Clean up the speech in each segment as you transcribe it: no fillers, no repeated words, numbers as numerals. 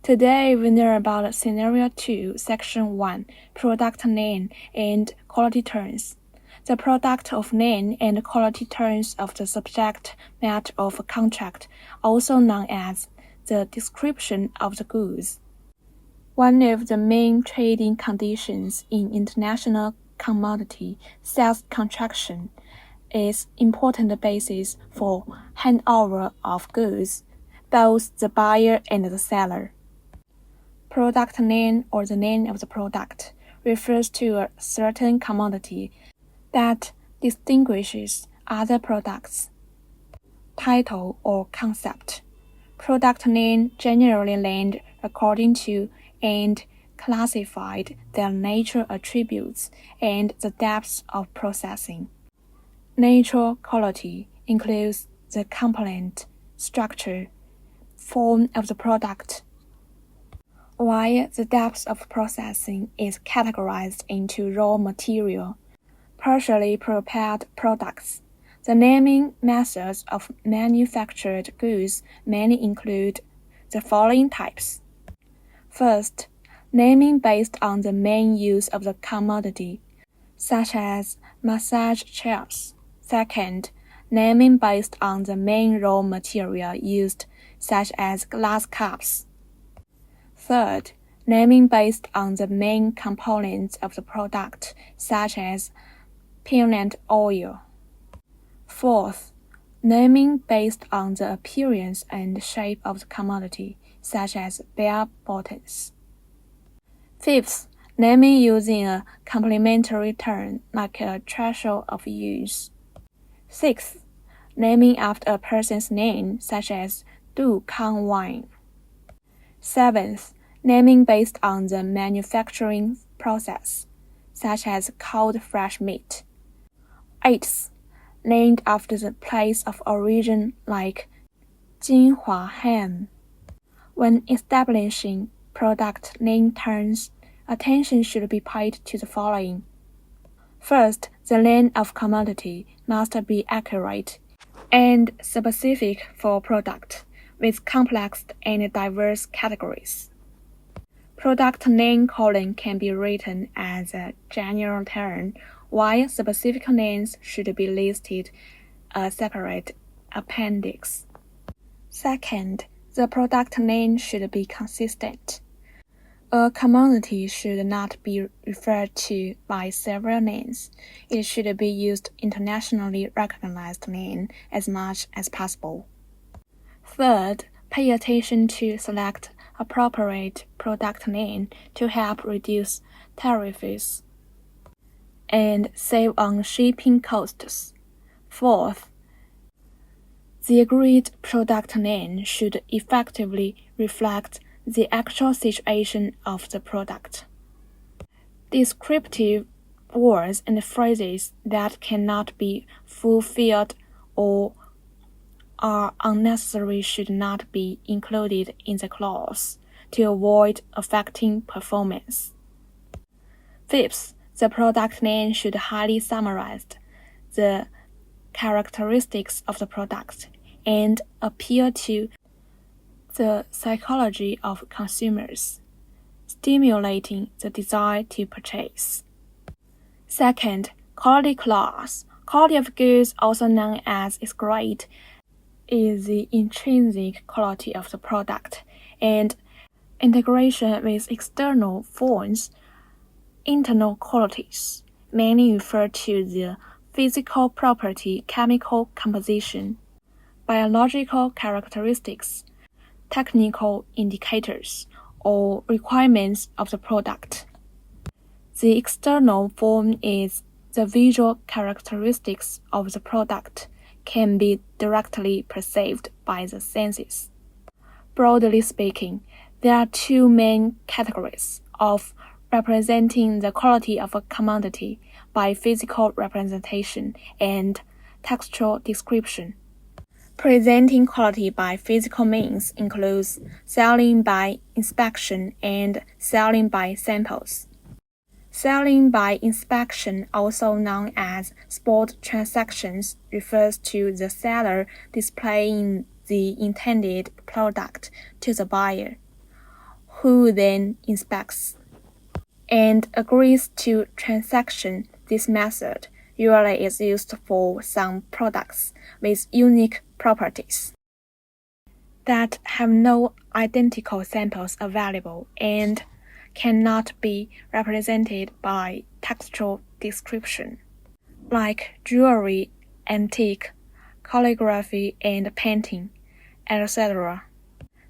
Today we learn about Scenario 2, Section 1, Product Name and Quality Terms. The product of name and quality terms of the subject matter of a contract, also known as the description of the goods. One of the main trading conditions in international commodity sales contraction is important basis for handover of goods, both the buyer and the seller. Product name, or the name of the product, refers to a certain commodity that distinguishes other products. Title or concept. Product name generally named according to and classified their nature attributes and the depth of processing. Natural quality includes the component, structure, form of the product, while the depth of processing is categorized into raw material, partially prepared products. The naming methods of manufactured goods mainly include the following types. First, naming based on the main use of the commodity, such as massage chairs. Second, naming based on the main raw material used, such as glass cups. Third, naming based on the main components of the product, such as peanut oil. Fourth, naming based on the appearance and shape of the commodity, such as bell bottoms. Fifth, naming using a complementary term like a threshold of use. Sixth, naming after a person's name, such as Du Kang wine. Seventh, naming based on the manufacturing process, such as cold fresh meat. Eighth, named after the place of origin like Jinhua ham. When establishing product name terms, attention should be paid to the following. First, the name of commodity must be accurate and specific for product, with complex and diverse categories. Product name colon can be written as a general term, while specific names should be listed a separate appendix. Second, the product name should be consistent. A commodity should not be referred to by several names. It should be used internationally recognized name as much as possible. Third, pay attention to select appropriate product name to help reduce tariffs and save on shipping costs. Fourth, the agreed product name should effectively reflect the actual situation of the product. Descriptive words and phrases that cannot be fulfilled or are unnecessary should not be included in the clause to avoid affecting performance. Fifth, the product name should highly summarize the characteristics of the product and appeal to the psychology of consumers, stimulating the desire to purchase. Second, quality clause. Quality of goods, also known as its grade, is the intrinsic quality of the product, and integration with external forms, internal qualities, mainly refer to the physical property, chemical composition, biological characteristics, technical indicators, or requirements of the product. The external form is the visual characteristics of the product can be directly perceived by the senses. Broadly speaking, there are two main categories of representing the quality of a commodity by physical representation and textual description. Presenting quality by physical means includes selling by inspection and selling by samples. Selling by inspection, also known as spot transactions, refers to the seller displaying the intended product to the buyer, who then inspects and agrees to transaction. This method usually is used for some products with unique properties that have no identical samples available and cannot be represented by textual description, like jewelry, antique, calligraphy, and painting, etc.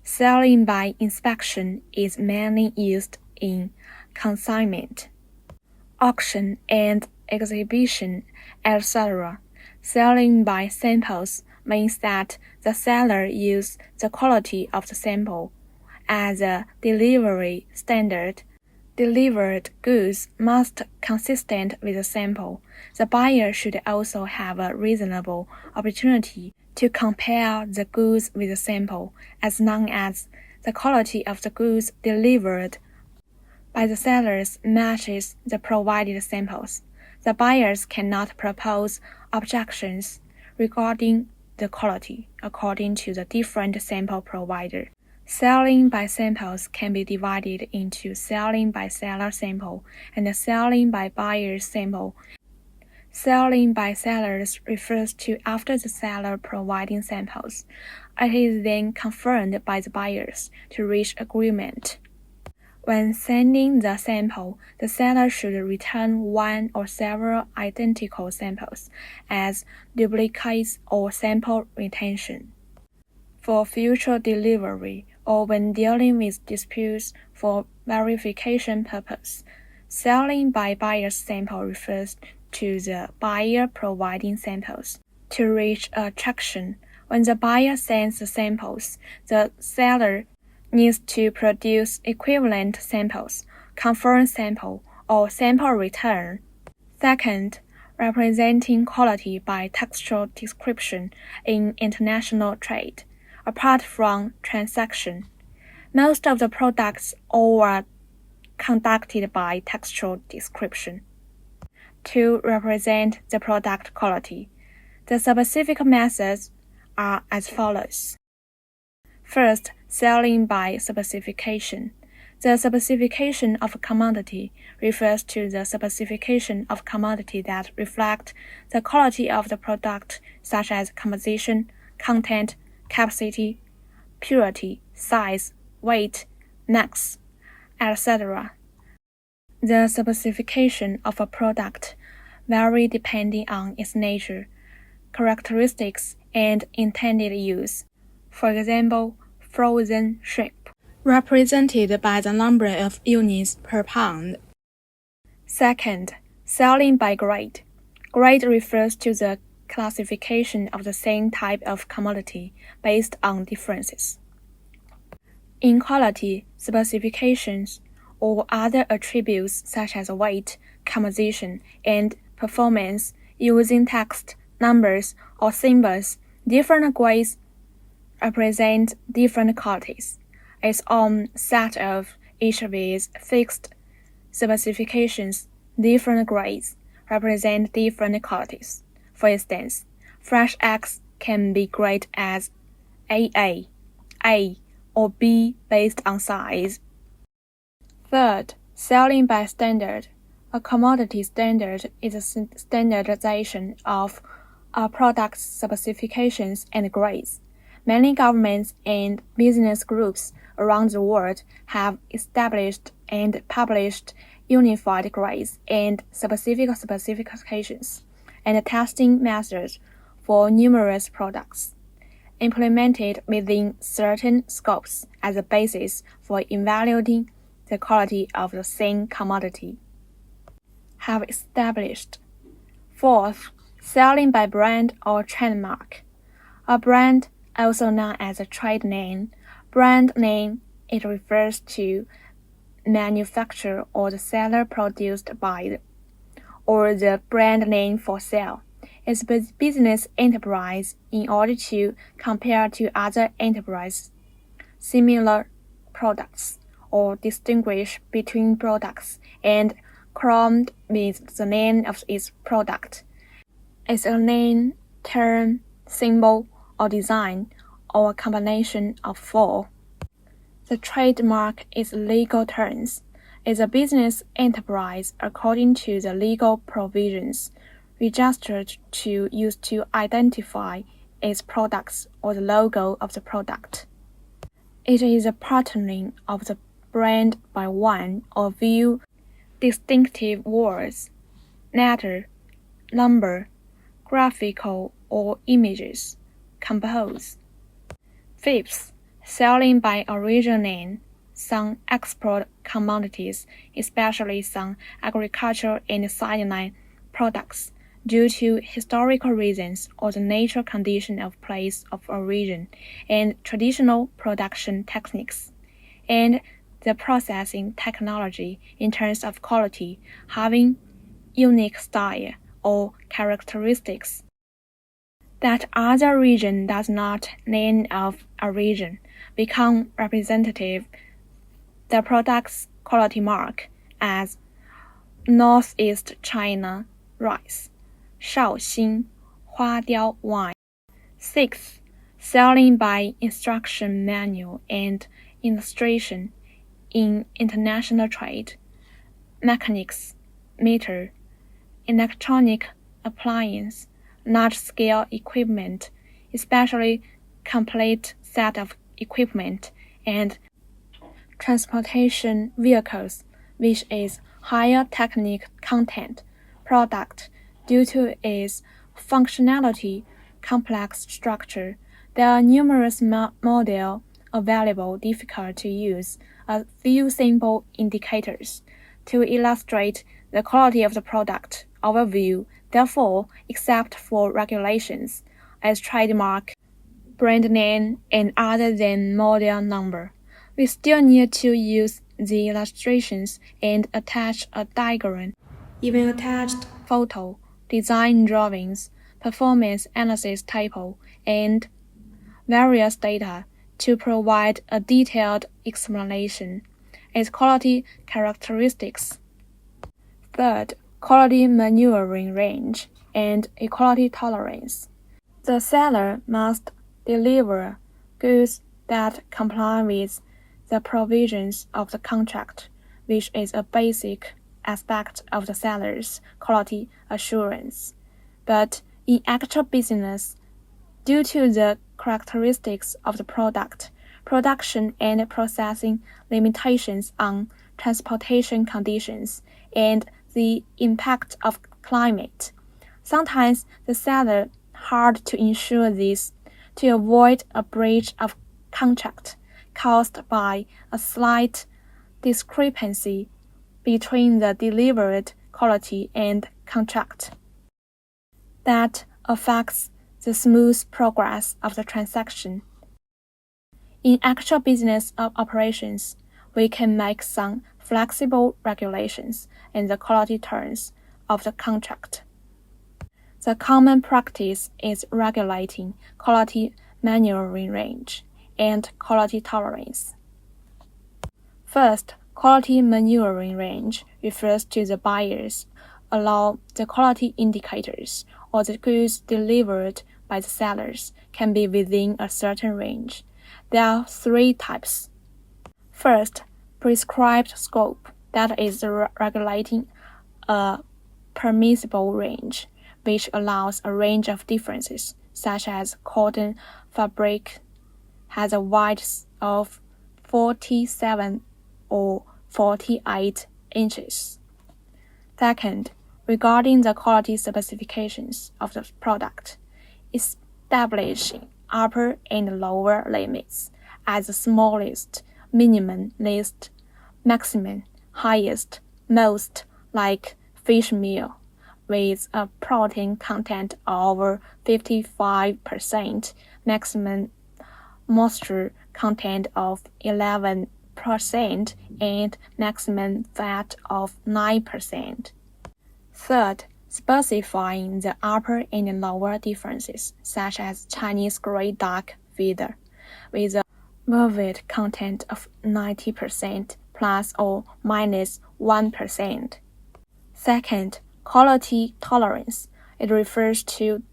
Selling by inspection is mainly used in consignment, auction, and exhibition, etc. Selling by samples means that the seller uses the quality of the sample as a delivery standard. Delivered goods must consistent with the sample. The buyer should also have a reasonable opportunity to compare the goods with the sample, as long as the quality of the goods delivered by the sellers matches the provided samples. The buyers cannot propose objections regarding the quality according to the different sample provider. Selling by samples can be divided into selling by seller sample and selling by buyer sample. Selling by sellers refers to after the seller providing samples. It is then confirmed by the buyers to reach agreement. When sending the sample, the seller should return one or several identical samples as duplicates or sample retention. For future delivery or when dealing with disputes for verification purpose, selling by buyer's sample refers to the buyer providing samples. To reach a traction, when the buyer sends the samples, the seller needs to produce equivalent samples, confirm sample, or sample return. Second, representing quality by textual description in international trade. Apart from transaction, most of the products are conducted by textual description. To represent the product quality, the specific methods are as follows. First, selling by specification. The specification of a commodity refers to the specification of commodity that reflect the quality of the product, such as composition, content, capacity, purity, size, weight, mass, etc. The specification of a product vary depending on its nature, characteristics, and intended use. For example, frozen shrimp, represented by the number of units per pound. Second, selling by grade. Grade refers to the classification of the same type of commodity based on differences in quality, specifications, or other attributes such as weight, composition, and performance using text, numbers, or symbols. Different grades represent different qualities. Its own set of each with fixed specifications, different grades represent different qualities. For instance, fresh eggs can be graded as AA, A, or B based on size. Third, selling by standard. A commodity standard is a standardization of a product's specifications and grades. Many governments and business groups around the world have established and published unified grades and specific specifications and testing methods for numerous products, implemented within certain scopes as a basis for evaluating the quality of the same commodity. Have established. Fourth, selling by brand or trademark. A brand, also known as a trade name, brand name, it refers to manufacturer or the seller produced by, or the brand name for sale. It's a business enterprise in order to compare to other enterprises similar products or distinguish between products and crowned with the name of its product. It's a name, term, symbol, or design, or a combination of four. The trademark is legal terms. Is a business enterprise according to the legal provisions registered to use to identify its products or the logo of the product. It is a patterning of the brand by one or few distinctive words, letter, number, graphical or images, compose. Fifth, selling by original name. Some export commodities, especially some agricultural and cyanide products, due to historical reasons or the natural condition of place of origin and traditional production techniques, and the processing technology in terms of quality, having unique style or characteristics that other region does not name of origin become representative. The product's quality mark as Northeast China rice, Shaoxing Huadiao wine. Sixth, selling by instruction manual and illustration in international trade, mechanics, meter, electronic appliance, large-scale equipment, especially complete set of equipment, and transportation vehicles, which is higher technical content product due to its functionality, complex structure. There are numerous models available, difficult to use. A few simple indicators to illustrate the quality of the product overview, therefore, except for regulations as trademark, brand name, and other than model number. We still need to use the illustrations and attach a diagram, even attached photo, design drawings, performance analysis table, and various data to provide a detailed explanation. Its quality characteristics. Third, quality maneuvering range and equality tolerance. The seller must deliver goods that comply with the provisions of the contract, which is a basic aspect of the seller's quality assurance. But in actual business, due to the characteristics of the product, production and processing limitations on transportation conditions, and the impact of climate, sometimes the seller hard to ensure this to avoid a breach of contract caused by a slight discrepancy between the delivered quality and contract that affects the smooth progress of the transaction. In actual business operations, we can make some flexible regulations in the quality terms of the contract. The common practice is regulating quality maneuvering range and quality tolerance. First, quality maneuvering range refers to the buyers allow the quality indicators or the goods delivered by the sellers can be within a certain range. There are three types. First, prescribed scope, that is regulating a permissible range, which allows a range of differences, such as cotton fabric has a width of 47 or 48 inches. Second, regarding the quality specifications of the product, establishing upper and lower limits as the smallest, minimum, least, maximum, highest, most, like fish meal, with a protein content over 55%, maximum moisture content of 11%, and maximum fat of 9%. Third, specifying the upper and lower differences, such as Chinese gray duck feather, with a velvet content of 90% plus or minus 1%. Second, quality tolerance. It refers to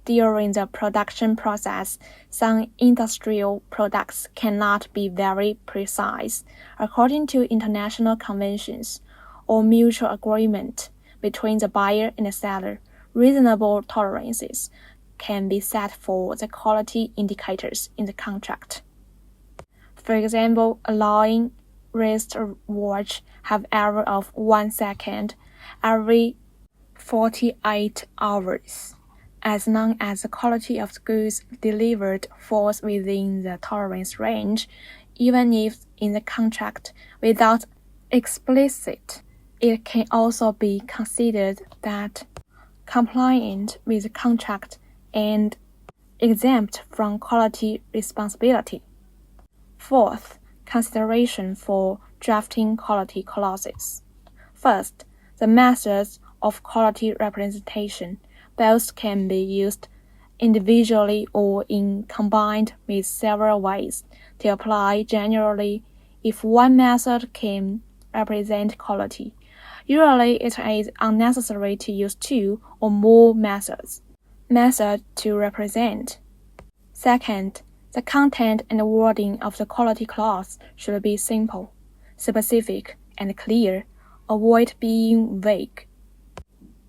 during the production process, some industrial products cannot be very precise. According to international conventions or mutual agreement between the buyer and the seller, reasonable tolerances can be set for the quality indicators in the contract. For example, allowing wristwatch have error of 1 second every 48 hours, as long as the quality of the goods delivered falls within the tolerance range, even if in the contract without explicit. It can also be considered that compliant with the contract and exempt from quality responsibility. Fourth, consideration for drafting quality clauses. First, the methods of quality representation. Both can be used individually or in combined with several ways to apply generally if one method can represent quality. Usually, it is unnecessary to use 2 or more methods to represent. Second, the content and wording of the quality clause should be simple, specific, and clear. Avoid being vague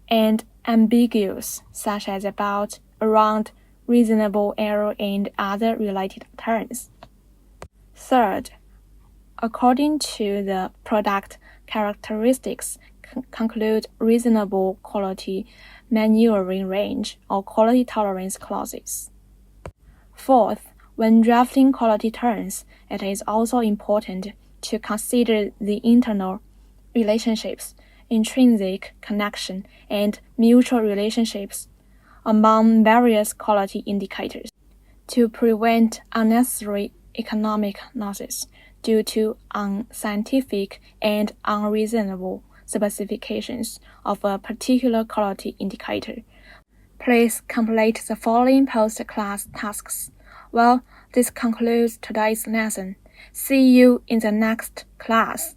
and ambiguous, such as about, around, reasonable error, and other related terms. Third, according to the product characteristics, conclude reasonable quality maneuvering range or quality tolerance clauses. Fourth, when drafting quality terms, it is also important to consider the internal relationships, intrinsic connection, and mutual relationships among various quality indicators to prevent unnecessary economic losses due to unscientific and unreasonable specifications of a particular quality indicator. Please complete the following post-class tasks. Well, this concludes today's lesson. See you in the next class.